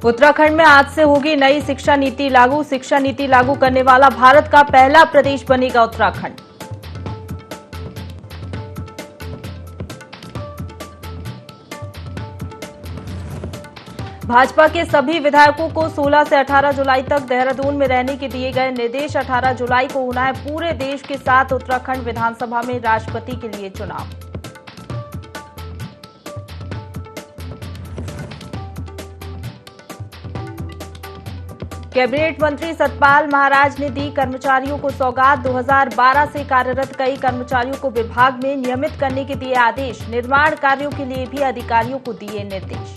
उत्तराखंड में आज से होगी नई शिक्षा नीति लागू। शिक्षा नीति लागू करने वाला भारत का पहला प्रदेश बनेगा उत्तराखंड। भाजपा के सभी विधायकों को 16 से 18 जुलाई तक देहरादून में रहने के दिए गए निर्देश। 18 जुलाई को होना है पूरे देश के साथ उत्तराखंड विधानसभा में राष्ट्रपति के लिए चुनाव। कैबिनेट मंत्री सतपाल महाराज ने दी कर्मचारियों को सौगात। 2012 से कार्यरत कई कर्मचारियों को विभाग में नियमित करने के दिए आदेश। निर्माण कार्यों के लिए भी अधिकारियों को दिए निर्देश।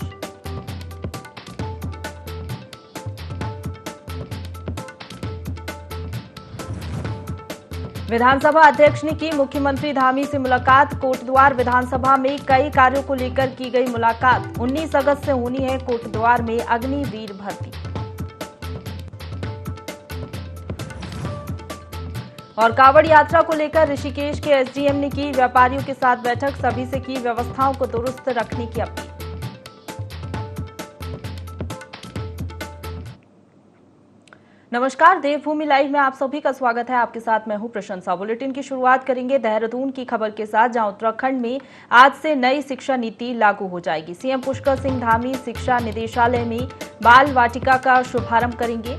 विधानसभा अध्यक्ष ने की मुख्यमंत्री धामी से मुलाकात। कोटद्वार विधानसभा में कई कार्यों को लेकर की गई मुलाकात। 19 अगस्त से होनी है कोटद्वार में अग्निवीर भर्ती। और कांवड़ यात्रा को लेकर ऋषिकेश के एसडीएम ने की व्यापारियों के साथ बैठक। सभी से की व्यवस्थाओं को दुरुस्त रखने की अपील। नमस्कार, देवभूमि लाइव में आप सभी का स्वागत है। आपके साथ मैं हूं प्रशंसा। बुलेटिन की शुरुआत करेंगे देहरादून की खबर के साथ, जहां उत्तराखंड में आज से नई शिक्षा नीति लागू हो जाएगी। सीएम पुष्कर सिंह धामी शिक्षा निदेशालय में बाल वाटिका का शुभारंभ करेंगे।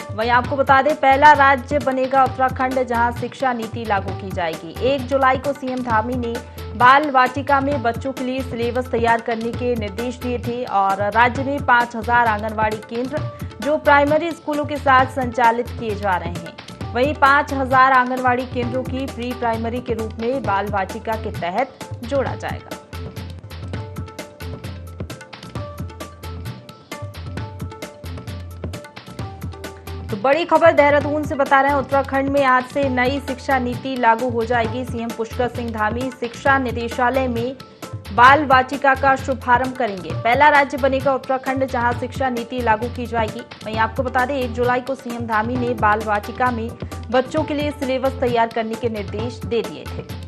वहीं आपको बता दें, पहला राज्य बनेगा उत्तराखंड जहां शिक्षा नीति लागू की जाएगी। 1 जुलाई को सीएम धामी ने बाल वाटिका में बच्चों के लिए सिलेबस तैयार करने के निर्देश दिए थे। और राज्य में 5000 आंगनवाड़ी केंद्र जो प्राइमरी स्कूलों के साथ संचालित किए जा रहे हैं। वहीं 5000 आंगनवाड़ी केंद्रों की प्री प्राइमरी के रूप में बाल वाटिका के तहत जोड़ा जाएगा। तो बड़ी खबर देहरादून से बता रहे हैं, उत्तराखंड में आज से नई शिक्षा नीति लागू हो जाएगी। सीएम पुष्कर सिंह धामी शिक्षा निदेशालय में बाल वाटिका का शुभारंभ करेंगे। पहला राज्य बनेगा उत्तराखंड जहां शिक्षा नीति लागू की जाएगी। वहीं आपको बता दें, 1 जुलाई को सीएम धामी ने बाल वाटिका में बच्चों के लिए सिलेबस तैयार करने के निर्देश दे दिए थे।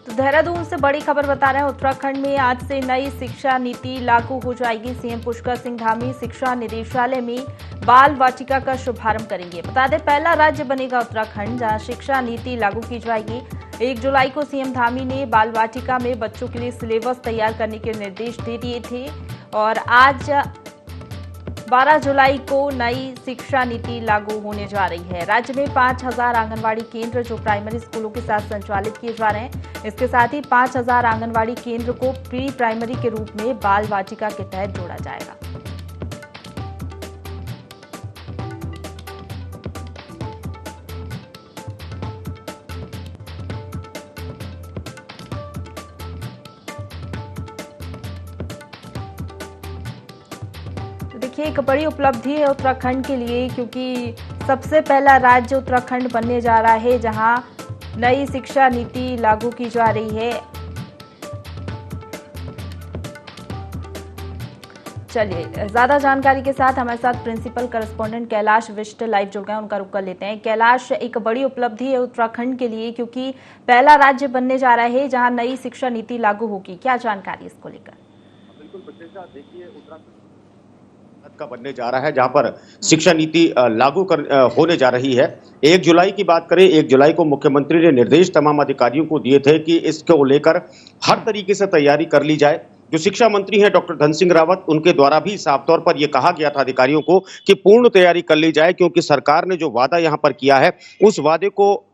देहरादून से बड़ी खबर बता रहे हैं, उत्तराखंड में आज से नई शिक्षा नीति लागू हो जाएगी। सीएम पुष्कर सिंह धामी शिक्षा निदेशालय में बाल वाटिका का शुभारंभ करेंगे। बता दें, पहला राज्य बनेगा उत्तराखंड जहां शिक्षा नीति लागू की जाएगी। 1 जुलाई को सीएम धामी ने बाल वाटिका में बच्चों के लिए सिलेबस तैयार करने के निर्देश दे दिए थे। और आज 12 जुलाई को नई शिक्षा नीति लागू होने जा रही है। राज्य में 5000 आंगनवाड़ी केंद्र जो प्राइमरी स्कूलों के साथ संचालित किए जा रहे हैं। इसके साथ ही 5000 आंगनवाड़ी केंद्र को प्री प्राइमरी के रूप में बाल वाटिका के तहत जोड़ा जाएगा। देखिए, एक बड़ी उपलब्धि है उत्तराखंड के लिए, क्योंकि सबसे पहला राज्य उत्तराखंड बनने जा रहा है जहां नई शिक्षा नीति लागू की जा रही है। चलिए, ज्यादा जानकारी के साथ हमारे साथ principal correspondent Kailash Vishta live जुड़ गए, उनका रुख कर लेते हैं। कैलाश, एक बड़ी उपलब्धि है उत्तराखंड के लिए, क्योंकि पहला राज्य बनने जा रहा है जहां नई शिक्षा नीति लागू होगी। क्या जानकारी इसको लेकर? बिल्कुल प्रशंसा, देखिए उत्तराखंड का बनने जा रहा है जहां पर शिक्षा नीति लागू होने जा रही है। 1 जुलाई की बात करें, 1 जुलाई को मुख्यमंत्री ने निर्देश तमाम अधिकारियों को दिए थे कि इसको लेकर हर तरीके से तैयारी कर ली जाए। जो शिक्षा मंत्री हैं डॉक्टर धन सिंह रावत, उनके द्वारा भी साफ तौर पर यह कहा गया था अधिकारियों को कि पूर्ण तैयारी कर ली जाए, क्योंकि सरकार ने जो वादा यहां पर किया है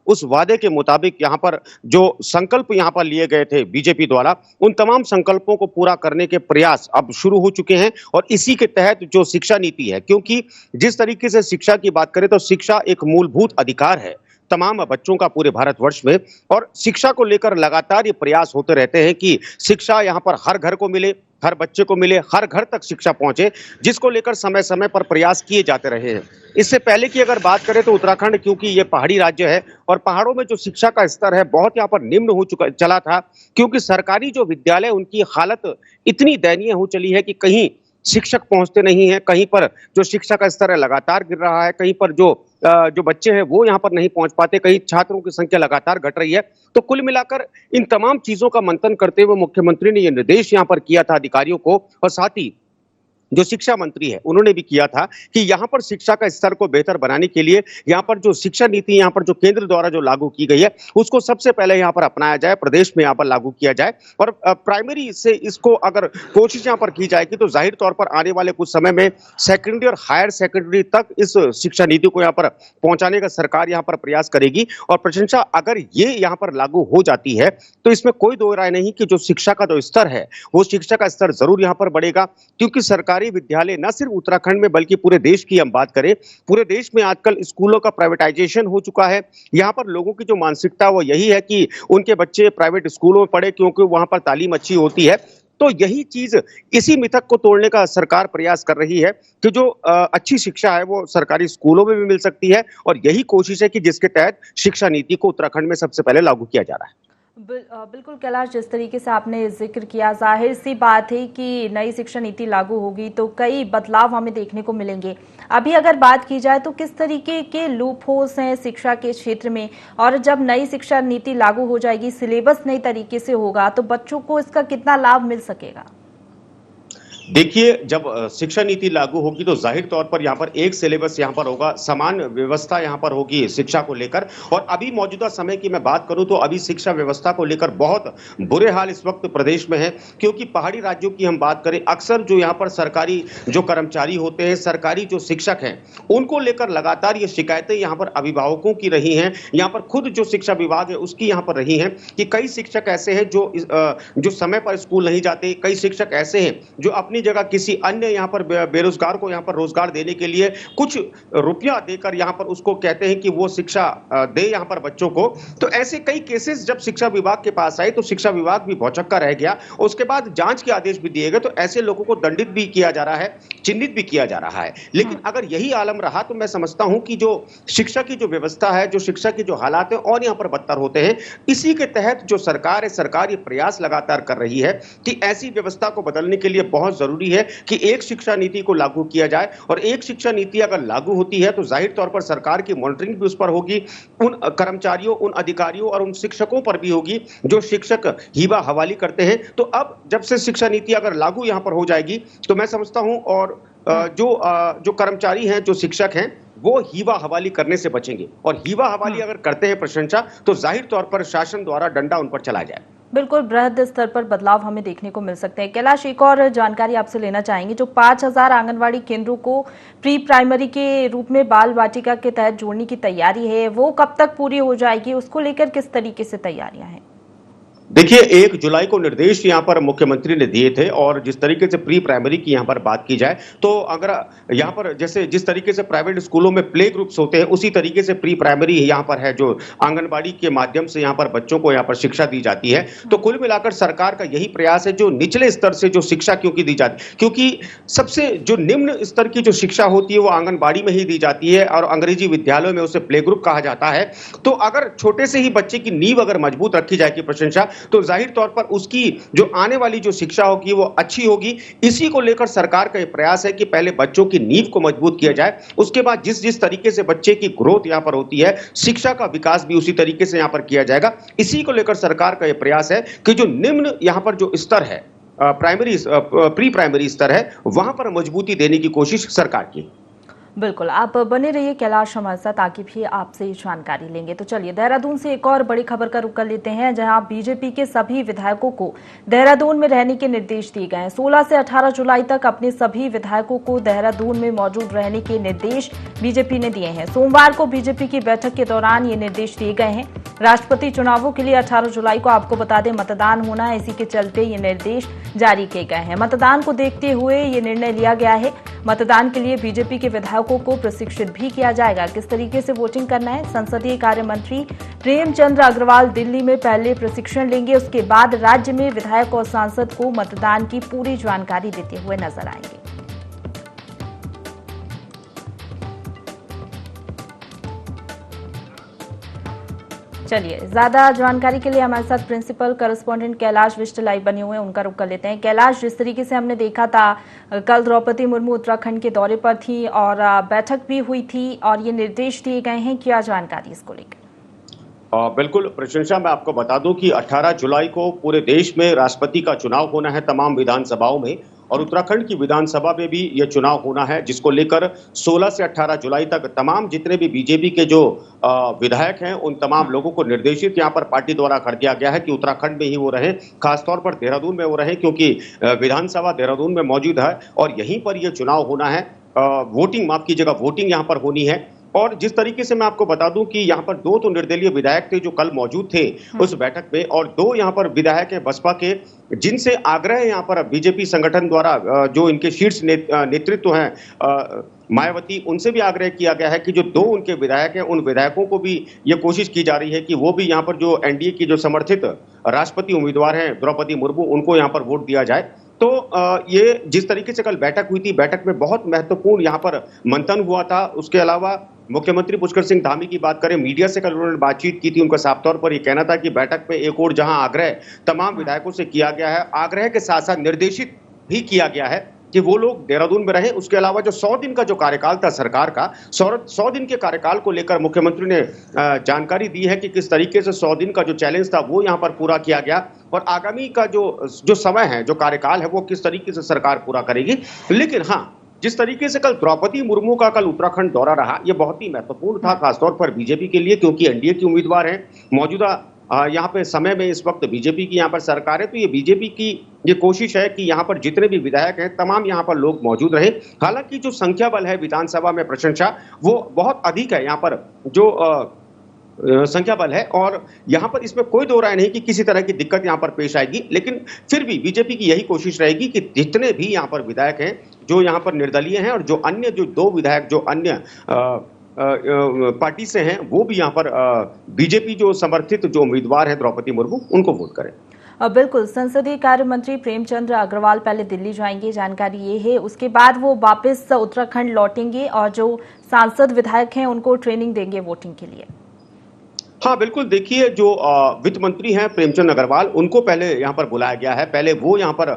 उस वादे के मुताबिक यहां पर जो संकल्प यहां पर लिए गए थे बीजेपी द्वारा, उन तमाम संकल्पों को पूरा करने के प्रयास अब शुरू हो चुके हैं। और इसी के तहत जो शिक्षा नीति है, क्योंकि जिस तरीके से शिक्षा की बात करें तो शिक्षा एक मूलभूत अधिकार है तमाम बच्चों का पूरे भारतवर्ष में। और शिक्षा को लेकर लगातार ये प्रयास होते रहते हैं कि शिक्षा यहाँ पर हर घर को मिले, हर बच्चे को मिले, हर घर तक शिक्षा पहुंचे, जिसको लेकर समय समय पर प्रयास किए जाते रहे हैं। इससे पहले की अगर बात करें तो उत्तराखंड, क्योंकि ये पहाड़ी राज्य है और पहाड़ों में जो शिक्षा का स्तर है बहुत यहाँ पर निम्न हो चला था, क्योंकि सरकारी जो विद्यालय उनकी हालत इतनी दयनीय हो चली है कि कहीं शिक्षक पहुंचते नहीं है, कहीं पर जो शिक्षा का स्तर है लगातार गिर रहा है, कहीं पर जो जो बच्चे हैं वो यहाँ पर नहीं पहुंच पाते, कई छात्रों की संख्या लगातार घट रही है। तो कुल मिलाकर इन तमाम चीजों का मंथन करते हुए मुख्यमंत्री ने ये निर्देश यहाँ पर किया था अधिकारियों को, और साथ ही जो शिक्षा मंत्री है उन्होंने भी किया था कि यहाँ पर शिक्षा का स्तर को बेहतर बनाने के लिए यहाँ पर जो शिक्षा नीति यहाँ पर जो केंद्र द्वारा जो लागू की गई है उसको सबसे पहले यहाँ पर अपनाया जाए, प्रदेश में यहाँ पर लागू किया जाए। और प्राइमरी से इसको अगर कोशिश यहाँ पर की जाएगी तो जाहिर तौर पर आने वाले कुछ समय में सेकेंडरी और हायर सेकेंडरी तक इस शिक्षा नीति को यहाँ पर पहुंचाने का सरकार यहाँ पर प्रयास करेगी। और प्रशंसा अगर ये यहाँ पर लागू हो जाती है तो इसमें कोई दो राय नहीं कि जो शिक्षा का जो स्तर है वो शिक्षा का स्तर जरूर यहाँ पर बढ़ेगा, क्योंकि सरकार विद्यालय न सिर्फ उत्तराखंड में बल्कि पूरे देश की हम बात करें, पूरे देश में आजकल स्कूलों का प्राइवेटाइजेशन हो चुका है। यहां पर लोगों की जो मानसिकता वो यही है कि उनके बच्चे प्राइवेट स्कूलों में पढ़े क्योंकि वहां पर तालीम अच्छी होती है। तो यही चीज, इसी मिथक को तोड़ने का सरकार प्रयास कर रही है कि जो अच्छी शिक्षा है वो सरकारी स्कूलों में भी मिल सकती है, और यही कोशिश है कि जिसके तहत शिक्षा नीति को उत्तराखंड में सबसे पहले लागू किया जा रहा है। बिल्कुल कैलाश, जिस तरीके से आपने जिक्र किया, जाहिर सी बात है कि नई शिक्षा नीति लागू होगी तो कई बदलाव हमें देखने को मिलेंगे। अभी अगर बात की जाए तो किस तरीके के लूप होल्स हैं शिक्षा के क्षेत्र में, और जब नई शिक्षा नीति लागू हो जाएगी, सिलेबस नई तरीके से होगा तो बच्चों को इसका कितना लाभ मिल सकेगा? देखिए, जब शिक्षा नीति लागू होगी तो जाहिर तौर पर यहाँ पर एक सिलेबस यहाँ पर होगा, समान व्यवस्था यहाँ पर होगी शिक्षा को लेकर। और अभी मौजूदा समय की मैं बात करूँ तो अभी शिक्षा व्यवस्था को लेकर बहुत बुरे हाल इस वक्त प्रदेश में है, क्योंकि पहाड़ी राज्यों की हम बात करें, अक्सर जो यहाँ पर सरकारी जो कर्मचारी होते हैं, सरकारी जो शिक्षक हैं, उनको लेकर लगातार ये शिकायतें यहाँ पर अभिभावकों की रही हैं, यहाँ पर खुद जो शिक्षा विभाग है उसकी यहाँ पर रही हैं कि कई शिक्षक ऐसे हैं जो समय पर स्कूल नहीं जाते, कई शिक्षक ऐसे हैं जो अपनी जगह किसी अन्य यहाँ पर बेरोजगार को यहाँ पर रोजगार देने के लिए कुछ रुपया देकर यहाँ पर उसको कहते हैं कि वो शिक्षा दे यहाँ पर बच्चों को। तो ऐसे कई केसेस जब शिक्षा विभाग के पास आए तो शिक्षा विभाग भी भौचक्का रह गया, उसके बाद जांच के आदेश भी दिए गए, तो ऐसे लोगों को दंडित भी किया जा रहा है, चिन्हित भी किया जा रहा है। लेकिन अगर यही आलम रहा तो मैं समझता हूं कि जो शिक्षा की जो व्यवस्था है, जो शिक्षा की जो हालात है और यहाँ पर बदतर होते हैं। इसी के तहत जो सरकार है, सरकार ये प्रयास लगातार कर रही है कि ऐसी व्यवस्था को बदलने के लिए बहुत जरूरी है कि एक शिक्षा नीति को लागू किया जाए, और एक शिक्षा नीति अगर लागू होती है तो जाहिर तौर पर सरकार की मॉनिटरिंग भी उस पर होगी, उन कर्मचारियों, उन अधिकारियों और उन शिक्षकों पर भी होगी जो शिक्षक हीबा हवाली करते हैं। तो अब जब से शिक्षा नीति अगर लागू यहां पर हो जाएगी तो मैं समझता हूं और जो कर्मचारी हैं, जो शिक्षक हैं, वो हीवा हवाली करने से बचेंगे, और हीवा हवाली अगर करते हैं प्रशंसा तो जाहिर तौर पर शासन द्वारा डंडा उन पर चला जाए। बिल्कुल बृहद स्तर पर बदलाव हमें देखने को मिल सकते हैं। कैलाश, एक और जानकारी आपसे लेना चाहेंगे, जो 5000 आंगनवाड़ी केंद्रों को प्री प्राइमरी के रूप में बाल वाटिका के तहत जोड़ने की तैयारी है, वो कब तक पूरी हो जाएगी? उसको लेकर किस तरीके से तैयारियां हैं? देखिए, 1 जुलाई को निर्देश यहाँ पर मुख्यमंत्री ने दिए थे, और जिस तरीके से प्री प्राइमरी की यहाँ पर बात की जाए तो अगर यहाँ पर जैसे जिस तरीके से प्राइवेट स्कूलों में प्ले ग्रुप्स होते हैं उसी तरीके से प्री प्राइमरी यहाँ पर है, जो आंगनबाड़ी के माध्यम से यहाँ पर बच्चों को यहाँ पर शिक्षा दी जाती है। तो कुल मिलाकर सरकार का यही प्रयास है, जो निचले स्तर से जो शिक्षा क्योंकि दी जाती है, क्योंकि सबसे जो निम्न स्तर की जो शिक्षा होती है वो आंगनबाड़ी में ही दी जाती है, और अंग्रेजी विद्यालयों में उसे प्ले ग्रुप कहा जाता है। तो अगर छोटे से ही बच्चे की नींव अगर मजबूत रखी जाएगी प्रशंसा, तो जाहिर तौर पर उसकी जो आने वाली जो शिक्षा होगी वो अच्छी होगी। इसी को लेकर सरकार का यह प्रयास है कि पहले बच्चों की नींव को मजबूत किया जाए, उसके बाद जिस जिस तरीके से बच्चे की ग्रोथ यहां पर होती है, शिक्षा का विकास भी उसी तरीके से यहां पर किया जाएगा। इसी को लेकर सरकार का यह प्रयास है कि जो निम्न यहां पर जो स्तर है, प्री प्राइमरी स्तर है, वहां पर मजबूती देने की कोशिश सरकार की। बिल्कुल, आप बने रहिए कैलाश हमारे साथ, आगे भी आपसे जानकारी लेंगे। तो चलिए देहरादून से एक और बड़ी खबर का रुख कर लेते हैं, जहां बीजेपी के सभी विधायकों को देहरादून में रहने के निर्देश दिए गए हैं। 16 से 18 जुलाई तक अपने सभी विधायकों को देहरादून में मौजूद रहने के निर्देश बीजेपी ने दिए हैं। सोमवार को बीजेपी की बैठक के दौरान ये निर्देश दिए गए हैं। राष्ट्रपति चुनावों के लिए 18 जुलाई को आपको बता दें मतदान होना है, इसी के चलते ये निर्देश जारी किए गए हैं। मतदान को देखते हुए ये निर्णय लिया गया है। मतदान के लिए बीजेपी के विधायकों को प्रशिक्षित भी किया जाएगा। किस तरीके से वोटिंग करना है, संसदीय कार्य मंत्री प्रेमचंद्र अग्रवाल दिल्ली में पहले प्रशिक्षण लेंगे, उसके बाद राज्य में विधायक और सांसद को मतदान की पूरी जानकारी देते हुए नजर आएंगे। चलिए, ज्यादा जानकारी के लिए हमारे साथ principal correspondent Kailash Vishta live बने हुए हैं, उनका रुख कर लेते हैं। कैलाश, जिस तरीके से हमने देखा था कल द्रौपदी मुर्मू उत्तराखंड के दौरे पर थी और बैठक भी हुई थी और ये निर्देश दिए गए हैं, क्या जानकारी इसको लेकर? बिल्कुल प्रशंसा, मैं आपको बता दूं कि 18 जुलाई को पूरे देश में राष्ट्रपति का चुनाव होना है तमाम विधानसभाओं में, और उत्तराखंड की विधानसभा में भी ये चुनाव होना है, जिसको लेकर 16 से 18 जुलाई तक तमाम जितने भी बीजेपी के जो विधायक हैं उन तमाम लोगों को निर्देशित यहाँ पर पार्टी द्वारा कर दिया गया है कि उत्तराखंड में ही वो रहें, खासतौर पर देहरादून में वो रहें, क्योंकि विधानसभा देहरादून में मौजूद है और यहीं पर यह चुनाव होना है। वोटिंग, माफ कीजिएगा, वोटिंग यहाँ पर होनी है। और जिस तरीके से मैं आपको बता दूं कि यहाँ पर 2 तो निर्दलीय विधायक थे जो कल मौजूद थे उस बैठक में, और 2 यहाँ पर विधायक हैं बसपा के, जिनसे आग्रह यहाँ पर बीजेपी संगठन द्वारा जो इनके शीर्ष नेतृत्व हैं मायावती, उनसे भी आग्रह किया गया है कि जो 2 उनके विधायक हैं उन विधायकों को भी ये कोशिश की जा रही है कि वो भी यहाँ पर जो एनडीए की जो समर्थित राष्ट्रपति उम्मीदवार हैं द्रौपदी मुर्मू, उनको यहाँ पर वोट दिया जाए। तो ये जिस तरीके से कल बैठक हुई थी, बैठक में बहुत महत्वपूर्ण यहाँ पर मंथन हुआ था। उसके अलावा मुख्यमंत्री पुष्कर सिंह धामी की बात करें, मीडिया से कल उन्होंने बातचीत की थी। उनका साफ तौर पर यह कहना था कि बैठक में एक और जहां आग्रह तमाम विधायकों से किया गया है, आग्रह के साथ साथ निर्देशित भी किया गया है कि वो लोग देहरादून में रहें। उसके अलावा जो 100 दिन का जो कार्यकाल था सरकार का, 100 दिन के कार्यकाल को लेकर मुख्यमंत्री ने जानकारी दी है कि किस तरीके से 100 दिन का जो चैलेंज था वो यहाँ पर पूरा किया गया, और आगामी का जो समय है, जो कार्यकाल है, वो किस तरीके से सरकार पूरा करेगी। लेकिन हाँ, जिस तरीके से कल द्रौपदी मुर्मू का कल उत्तराखंड दौरा रहा, ये बहुत ही महत्वपूर्ण था, खासतौर पर बीजेपी के लिए, क्योंकि एनडीए की उम्मीदवार हैं मौजूदा यहाँ पे समय में। इस वक्त बीजेपी की यहाँ पर सरकार है, तो ये बीजेपी की ये कोशिश है कि यहाँ पर जितने भी विधायक हैं तमाम यहाँ पर लोग मौजूद रहे। हालांकि जो संख्या बल है विधानसभा में, प्रशंसा, वो बहुत अधिक है यहाँ पर जो संख्या बल है, और यहाँ पर इसमें कोई दो राय नहीं कि किसी तरह की दिक्कत यहाँ पर पेश आएगी। लेकिन फिर भी बीजेपी की यही कोशिश रहेगी कि जितने भी यहाँ पर विधायक हैं जो यहाँ पर निर्दलीय हैं, और जो अन्य जो 2 विधायक जो अन्य पार्टी से हैं, वो भी यहाँ पर बीजेपी जो समर्थित जो उम्मीदवार है द्रौपदी मुर्मू, उनको वोट करें। बिल्कुल, संसदीय कार्य मंत्री प्रेमचंद अग्रवाल पहले दिल्ली जाएंगे, जानकारी ये है। उसके बाद वो वापस उत्तराखंड लौटेंगे और जो सांसद विधायक हैं उनको ट्रेनिंग देंगे वोटिंग के लिए। हाँ बिल्कुल, देखिए जो वित्त मंत्री हैं प्रेमचंद अग्रवाल, उनको पहले यहाँ पर बुलाया गया है। पहले वो यहाँ पर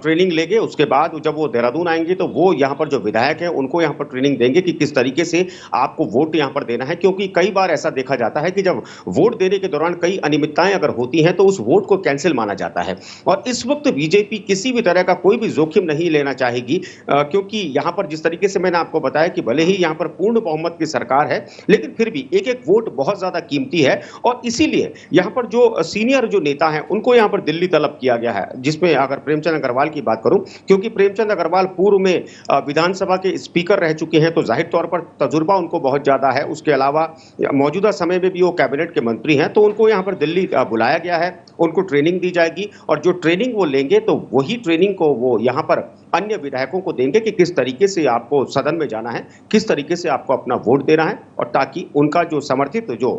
ट्रेनिंग लेंगे, उसके बाद जब वो देहरादून आएंगे तो वो यहाँ पर जो विधायक हैं उनको यहाँ पर ट्रेनिंग देंगे कि किस तरीके से आपको वोट यहाँ पर देना है। क्योंकि कई बार ऐसा देखा जाता है कि जब वोट देने के दौरान कई अनियमितताएं अगर होती हैं तो उस वोट को कैंसिल माना जाता है, और इस वक्त बीजेपी किसी भी तरह का कोई भी जोखिम नहीं लेना चाहेगी, क्योंकि यहाँ पर जिस तरीके से मैंने आपको बताया कि भले ही यहाँ पर पूर्ण बहुमत की सरकार है, लेकिन फिर भी एक एक वोट बहुत ज्यादा कीमती है, और इसीलिए यहां पर जो सीनियर जो नेता हैं उनको यहां पर दिल्ली तलब किया गया है। जिसमें अगर प्रेमचंद अग्रवाल की बात करूं, क्योंकि प्रेमचंद अग्रवाल पूर्व में विधानसभा के स्पीकर रह चुके हैं, तो जाहिर तौर पर तजुर्बा उनको बहुत ज्यादा है। उसके अलावा मौजूदा समय में भी वो कैबिनेट के मंत्री हैं, तो उनको यहां पर दिल्ली बुलाया गया है, उनको ट्रेनिंग दी जाएगी, और जो ट्रेनिंग वो लेंगे तो वही ट्रेनिंग को वो यहां पर अन्य विधायकों को देंगे कि किस तरीके से आपको सदन में जाना है, किस तरीके से आपको अपना वोट देना है, और ताकि उनका जो समर्थित जो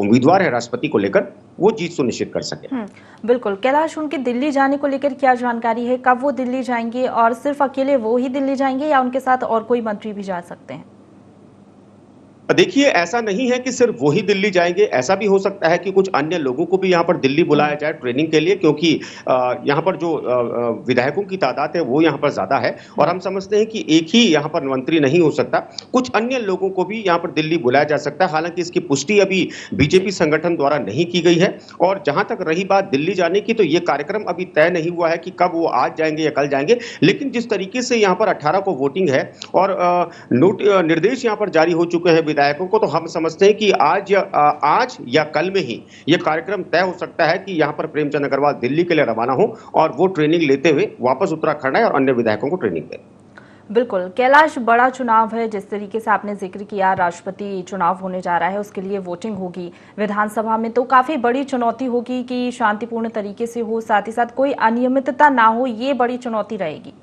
उम्मीदवार है राष्ट्रपति को लेकर वो जीत सुनिश्चित कर सके। बिल्कुल कैलाश, उनके दिल्ली जाने को लेकर क्या जानकारी है? कब वो दिल्ली जाएंगे, और सिर्फ अकेले वो ही दिल्ली जाएंगे या उनके साथ और कोई मंत्री भी जा सकते हैं? देखिए, ऐसा नहीं है कि सिर्फ वही दिल्ली जाएंगे, ऐसा भी हो सकता है कि कुछ अन्य लोगों को भी यहाँ पर दिल्ली बुलाया जाए ट्रेनिंग के लिए, क्योंकि यहाँ पर जो विधायकों की तादाद है वो यहाँ पर ज्यादा है, और हम समझते हैं कि एक ही यहाँ पर मंत्री नहीं हो सकता, कुछ अन्य लोगों को भी यहाँ पर दिल्ली बुलाया जा सकता है। हालांकि इसकी पुष्टि अभी बीजेपी संगठन द्वारा नहीं की गई है, और जहां तक रही बात दिल्ली जाने की, तो ये कार्यक्रम अभी तय नहीं हुआ है कि कब वो आज जाएंगे या कल जाएंगे। लेकिन जिस तरीके से यहाँ पर 18 को वोटिंग है और निर्देश यहाँ पर जारी हो चुके हैं विधायकों को, तो हम समझते हैं कि आज या कल में ही यह कार्यक्रम तय हो सकता है कि यहां पर प्रेमचंद अग्रवाल दिल्ली के लिए रवाना हो और वो ट्रेनिंग लेते हुए वापस उत्तराखंड आए और अन्य विधायकों को ट्रेनिंग दें। बिल्कुल कैलाश, बड़ा चुनाव है, जिस तरीके से आपने जिक्र किया, राष्ट्रपति चुनाव होने जा रहा है, उसके लिए वोटिंग होगी विधानसभा में, तो काफी बड़ी चुनौती होगी कि शांतिपूर्ण तरीके से हो, साथ ही साथ कोई अनियमितता ना हो, ये बड़ी चुनौती रहेगी।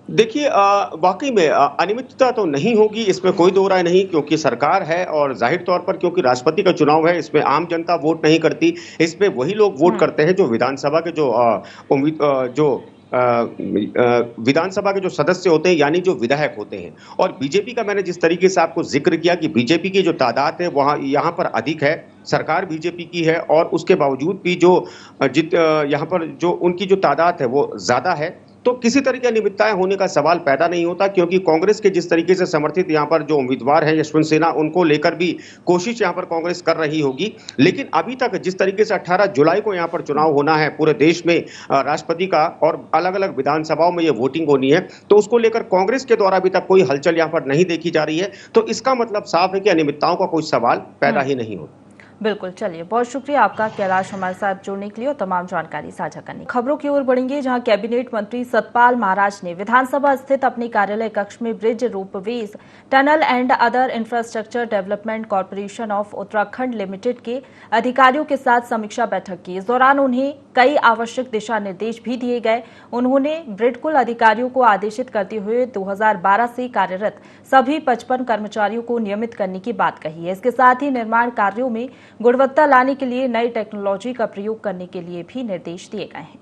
देखिए, वाकई में अनियमितता तो नहीं होगी, इसमें कोई दो राय नहीं, क्योंकि सरकार है, और जाहिर तौर पर क्योंकि राष्ट्रपति का चुनाव है, इसमें आम जनता वोट नहीं करती, इसमें वही लोग वोट करते हैं जो विधानसभा के जो विधानसभा के जो सदस्य होते हैं यानी जो विधायक होते हैं, और बीजेपी का मैंने जिस तरीके से आपको जिक्र किया कि बीजेपी की जो तादाद है वहाँ यहाँ पर अधिक है, सरकार बीजेपी की है, और उसके बावजूद भी जो यहाँ पर जो उनकी जो तादाद है वो ज्यादा है, तो किसी तरह की अनियमितताएं होने का सवाल पैदा नहीं होता, क्योंकि कांग्रेस के जिस तरीके से समर्थित यहाँ पर जो उम्मीदवार हैं यशवंत सिन्हा, उनको लेकर भी कोशिश यहाँ पर कांग्रेस कर रही होगी। लेकिन अभी तक जिस तरीके से 18 जुलाई को यहाँ पर चुनाव होना है, पूरे देश में राष्ट्रपति का और अलग अलग विधानसभाओं में ये वोटिंग होनी है, तो उसको लेकर कांग्रेस के द्वारा अभी तक कोई हलचल यहाँ पर नहीं देखी जा रही है। तो इसका मतलब साफ है कि अनियमितताओं का कोई सवाल पैदा ही नहीं होता। बिल्कुल, चलिए, बहुत शुक्रिया आपका कैलाश हमारे साथ जुड़ने के लिए और तमाम जानकारी साझा करने। खबरों की ओर बढ़ेंगे, जहां कैबिनेट मंत्री सतपाल महाराज ने विधानसभा स्थित अपने कार्यालय कक्ष में bridge, ropeways, tunnel and other infrastructure development corporation of Uttarakhand limited के अधिकारियों के साथ समीक्षा बैठक की। इस दौरान उन्हें कई आवश्यक दिशा निर्देश भी दिए गए। उन्होंने ब्रिडकुल अधिकारियों को आदेशित करते हुए 2012 से कार्यरत सभी 55 कर्मचारियों को नियमित करने की बात कही है। इसके साथ ही निर्माण कार्यों में गुणवत्ता लाने के लिए नई टेक्नोलॉजी का प्रयोग करने के लिए भी निर्देश दिए गए हैं।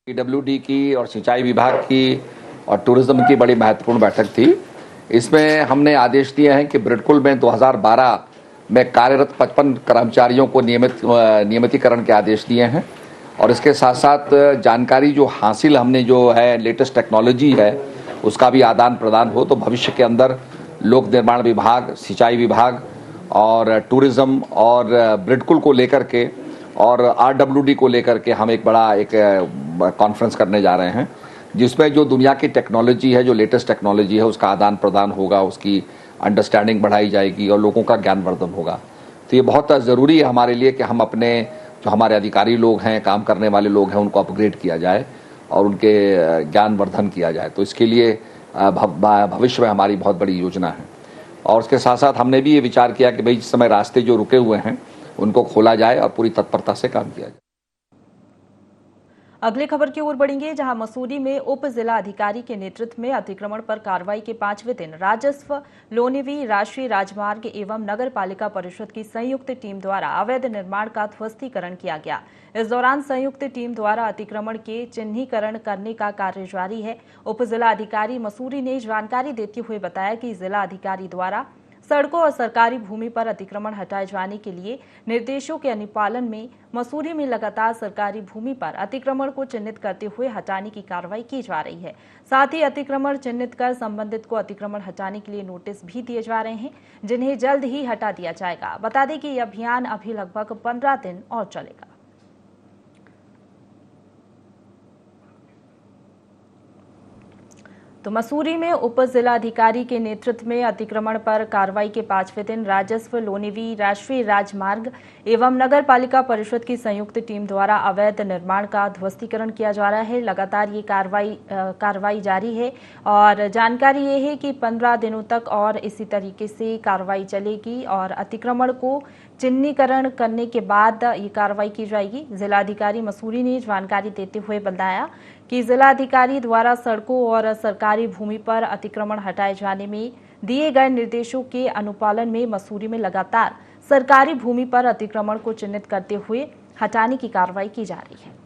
पीडब्ल्यूडी की और सिंचाई विभाग की और टूरिज्म की बड़ी महत्वपूर्ण बैठक थी। इसमें हमने आदेश दिए हैं कि ब्रिडकुल में 2012 में कार्यरत 55 कर्मचारियों को नियमितीकरण के आदेश दिए हैं, और इसके साथ साथ जानकारी जो हासिल हमने जो है लेटेस्ट टेक्नोलॉजी है उसका भी आदान प्रदान हो, तो भविष्य के अंदर लोक निर्माण विभाग, सिंचाई विभाग और टूरिज्म और ब्रिडकुल को लेकर के और आरडब्ल्यूडी को लेकर के हम एक बड़ा कॉन्फ्रेंस करने जा रहे हैं, जिसमें जो दुनिया की टेक्नोलॉजी है, जो लेटेस्ट टेक्नोलॉजी है, उसका आदान प्रदान होगा, उसकी अंडरस्टैंडिंग बढ़ाई जाएगी और लोगों का ज्ञानवर्धन होगा। तो ये बहुत ज़रूरी है हमारे लिए कि हम अपने जो हमारे अधिकारी लोग हैं, काम करने वाले लोग हैं, उनको अपग्रेड किया जाए और उनके ज्ञानवर्धन किया जाए। तो इसके लिए भविष्य में हमारी बहुत बड़ी योजना है। और उसके साथ साथ हमने भी ये विचार किया कि भाई इस समय रास्ते जो रुके हुए हैं उनको खोला जाए और पूरी तत्परता से काम किया जाए। अगली खबर की ओर बढ़ेंगे, जहां मसूरी में उप जिला अधिकारी के नेतृत्व में अतिक्रमण पर कार्रवाई के 5वें दिन राजस्व, लोनिवी, राष्ट्रीय राजमार्ग एवं नगर पालिका परिषद की संयुक्त टीम द्वारा अवैध निर्माण का ध्वस्तीकरण किया गया। इस दौरान संयुक्त टीम द्वारा अतिक्रमण के चिन्हीकरण करने का कार्य जारी है। उप जिला अधिकारी मसूरी ने जानकारी देते हुए बताया कि जिला अधिकारी द्वारा सड़कों और सरकारी भूमि पर अतिक्रमण हटाए जाने के लिए निर्देशों के अनुपालन में मसूरी में लगातार सरकारी भूमि पर अतिक्रमण को चिन्हित करते हुए हटाने की कार्रवाई की जा रही है। साथ ही अतिक्रमण चिन्हित कर संबंधित को अतिक्रमण हटाने के लिए नोटिस भी दिए जा रहे हैं, जिन्हें जल्द ही हटा दिया जाएगा। बता दें कि यह अभियान अभी लगभग 15 दिन और चलेगा। तो मसूरी में उप जिलाधिकारी के नेतृत्व में अतिक्रमण पर कार्रवाई के 5वें दिन राजस्व, लोनिवी, राष्ट्रीय राजमार्ग एवं नगर पालिका परिषद की संयुक्त टीम द्वारा अवैध निर्माण का ध्वस्तीकरण किया जा रहा है। लगातार ये कार्रवाई जारी है और जानकारी ये है कि 15 दिनों तक और इसी तरीके से कार्रवाई चलेगी और अतिक्रमण को चिन्हीकरण करने के बाद ये कार्रवाई की जाएगी। जिलाधिकारी मसूरी ने जानकारी देते हुए बताया कि जिलाधिकारी द्वारा सड़कों और सरकारी भूमि पर अतिक्रमण हटाए जाने में दिए गए निर्देशों के अनुपालन में मसूरी में लगातार सरकारी भूमि पर अतिक्रमण को चिन्हित करते हुए हटाने की कार्रवाई की जा रही है।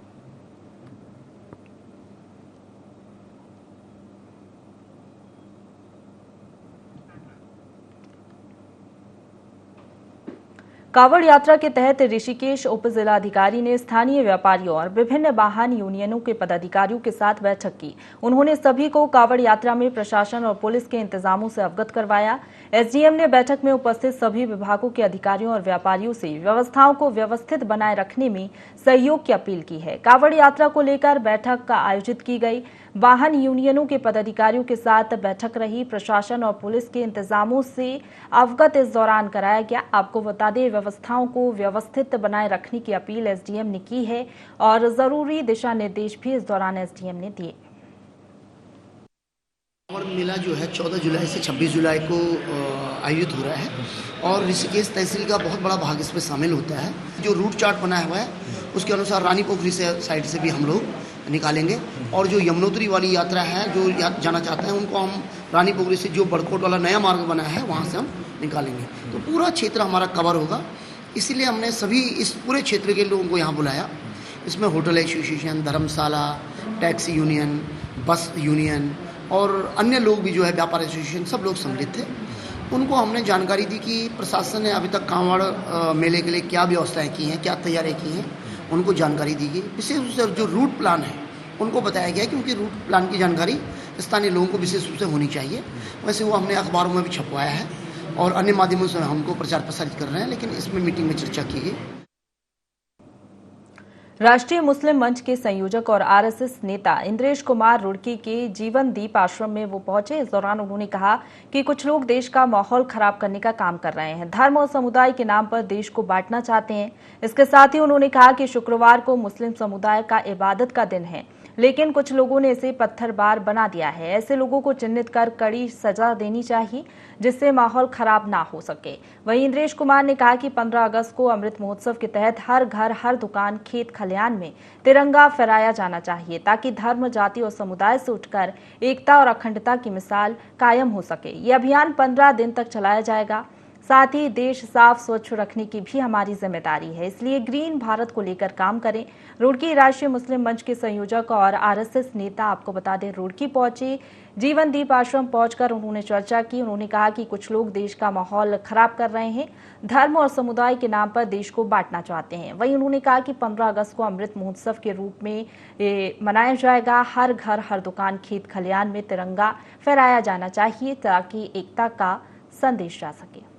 कावड़ यात्रा के तहत ऋषिकेश उप जिलाधिकारी ने स्थानीय व्यापारियों और विभिन्न वाहन यूनियनों के पदाधिकारियों के साथ बैठक की। उन्होंने सभी को कावड़ यात्रा में प्रशासन और पुलिस के इंतजामों से अवगत करवाया। एसडीएम ने बैठक में उपस्थित सभी विभागों के अधिकारियों और व्यापारियों से व्यवस्थाओं को व्यवस्थित बनाए रखने में सहयोग की अपील की है। कावड़ यात्रा को लेकर बैठक का आयोजित की गई। वाहन यूनियनों के पदाधिकारियों के साथ बैठक रही। प्रशासन और पुलिस के इंतजामों से अवगत इस दौरान कराया गया। आपको बता दें, व्यवस्थाओं को व्यवस्थित बनाए रखने की अपील एसडीएम ने की है और जरूरी दिशा निर्देश भी इस दौरान एसडीएम ने दिए। कावड़ मेला जो है 14 जुलाई से 26 जुलाई को आयोजित हो रहा है और ऋषिकेश तहसील का बहुत बड़ा भाग इसमें शामिल होता है। जो रूट चार्ट बनाया हुआ है उसके अनुसार रानी पोखरी से साइड से भी हम लोग निकालेंगे और जो यमुनोत्री वाली यात्रा है, जो जाना चाहते हैं उनको हम रानी पोखरी से जो बड़कोट वाला नया मार्ग बना है वहाँ से हम निकालेंगे। तो पूरा क्षेत्र हमारा कवर होगा, इसीलिए हमने सभी इस पूरे क्षेत्र के लोगों को यहाँ बुलाया। इसमें होटल एसोसिएशन, धर्मशाला, टैक्सी यूनियन, बस यूनियन और अन्य लोग भी जो है व्यापार एसोसिएशन सब लोग सम्मिलित थे। उनको हमने जानकारी दी कि प्रशासन ने अभी तक कांवड़ मेले के लिए क्या व्यवस्थाएं की हैं, क्या तैयारियां की हैं, उनको जानकारी दी गई। विशेष रूप से जो रूट प्लान है उनको बताया गया क्योंकि रूट प्लान की जानकारी स्थानीय लोगों को विशेष रूप से होनी चाहिए। वैसे वो हमने अखबारों में भी छपवाया है और अन्य माध्यमों से हमको प्रचार प्रसारित कर रहे हैं, लेकिन इसमें मीटिंग में चर्चा की गई। राष्ट्रीय मुस्लिम मंच के संयोजक और आरएसएस नेता इंद्रेश कुमार रुड़की के जीवन दीप आश्रम में वो पहुंचे। इस दौरान उन्होंने कहा कि कुछ लोग देश का माहौल खराब करने का काम कर रहे हैं, धर्म और समुदाय के नाम पर देश को बांटना चाहते हैं। इसके साथ ही उन्होंने कहा कि शुक्रवार को मुस्लिम समुदाय का इबादत का दिन है, लेकिन कुछ लोगों ने इसे पत्थरबार बना दिया है। ऐसे लोगों को चिन्हित कर कड़ी सजा देनी चाहिए जिससे माहौल खराब ना हो सके। वहीं इंद्रेश कुमार ने कहा कि 15 अगस्त को अमृत महोत्सव के तहत हर घर, हर दुकान, खेत खलिहान में तिरंगा फहराया जाना चाहिए ताकि धर्म, जाति और समुदाय से उठकर एकता और अखंडता की मिसाल कायम हो सके। ये अभियान 15 दिन तक चलाया जाएगा। साथ ही देश साफ स्वच्छ रखने की भी हमारी जिम्मेदारी है, इसलिए ग्रीन भारत को लेकर काम करें। रुड़की राष्ट्रीय मुस्लिम मंच के संयोजक और आरएसएस नेता, आपको बता दें, रुड़की पहुंचे। जीवन दीप आश्रम पहुंचकर उन्होंने चर्चा की। उन्होंने कहा कि कुछ लोग देश का माहौल खराब कर रहे हैं, धर्म और समुदाय के नाम पर देश को बांटना चाहते हैं। वहीं उन्होंने कहा कि 15 अगस्त को अमृत महोत्सव के रूप में मनाया जाएगा। हर घर, हर दुकान, खेत खलिहान में तिरंगा फहराया जाना चाहिए ताकि एकता का संदेश जा सके।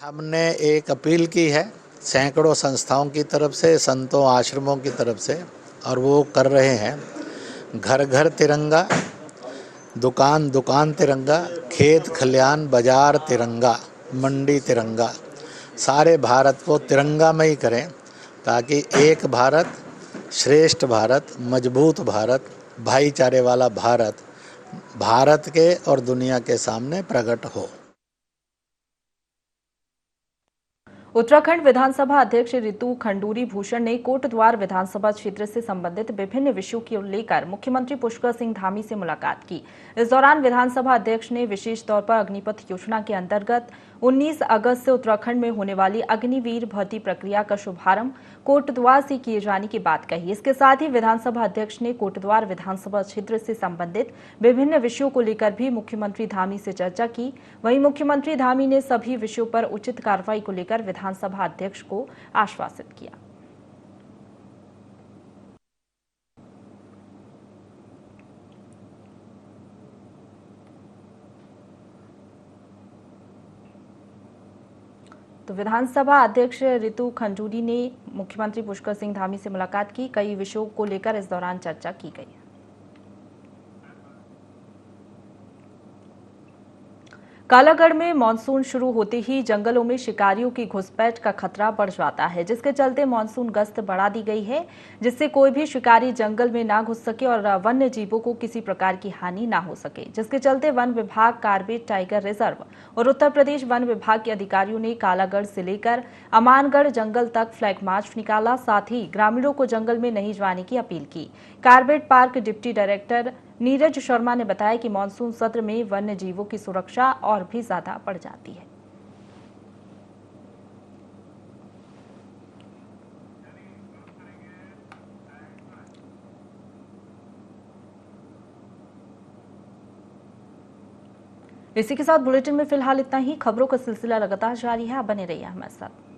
हमने एक अपील की है सैकड़ों संस्थाओं की तरफ से, संतों, आश्रमों की तरफ से, और वो कर रहे हैं। घर घर तिरंगा, दुकान दुकान तिरंगा, खेत खलिहान, बाजार तिरंगा, मंडी तिरंगा, सारे भारत को तिरंगामय करें ताकि एक भारत, श्रेष्ठ भारत, मजबूत भारत, भाईचारे वाला भारत, भारत के और दुनिया के सामने प्रकट हो। उत्तराखंड विधानसभा अध्यक्ष रितु खंडूरी भूषण ने कोटद्वार विधानसभा क्षेत्र से संबंधित विभिन्न विषयों को लेकर मुख्यमंत्री पुष्कर सिंह धामी से मुलाकात की। इस दौरान विधानसभा अध्यक्ष ने विशेष तौर पर अग्निपथ योजना के अंतर्गत 19 अगस्त से उत्तराखंड में होने वाली अग्निवीर भर्ती प्रक्रिया का शुभारंभ कोटद्वार से किए जाने की बात कही। इसके साथ ही विधानसभा अध्यक्ष ने कोटद्वार विधानसभा क्षेत्र से संबंधित विभिन्न विषयों को लेकर भी मुख्यमंत्री धामी से चर्चा की। वहीं मुख्यमंत्री धामी ने सभी विषयों पर उचित कार्रवाई को लेकर विधानसभा अध्यक्ष को आश्वासित किया। तो विधानसभा अध्यक्ष रितु खंडूरी ने मुख्यमंत्री पुष्कर सिंह धामी से मुलाकात की। कई विषयों को लेकर इस दौरान चर्चा की गई। कालागढ़ में मानसून शुरू होते ही जंगलों में शिकारियों की घुसपैठ का खतरा बढ़ जाता है, जिसके चलते मानसून गश्त बढ़ा दी गई है, जिससे कोई भी शिकारी जंगल में ना घुस सके और वन्य जीवों को किसी प्रकार की हानि ना हो सके। जिसके चलते वन विभाग, कार्बेट टाइगर रिजर्व और उत्तर प्रदेश वन विभाग के अधिकारियों ने कालागढ़ से लेकर अमानगढ़ जंगल तक फ्लैग मार्च निकाला। साथ ही ग्रामीणों को जंगल में नहीं जाने की अपील की। Corbett park deputy director Neeraj Sharma ने बताया कि मानसून सत्र में वन्य जीवों की सुरक्षा और भी ज्यादा बढ़ जाती है। इसी के साथ बुलेटिन में फिलहाल इतना ही। खबरों का सिलसिला लगातार जारी है, आप बने रहिए हमारे साथ।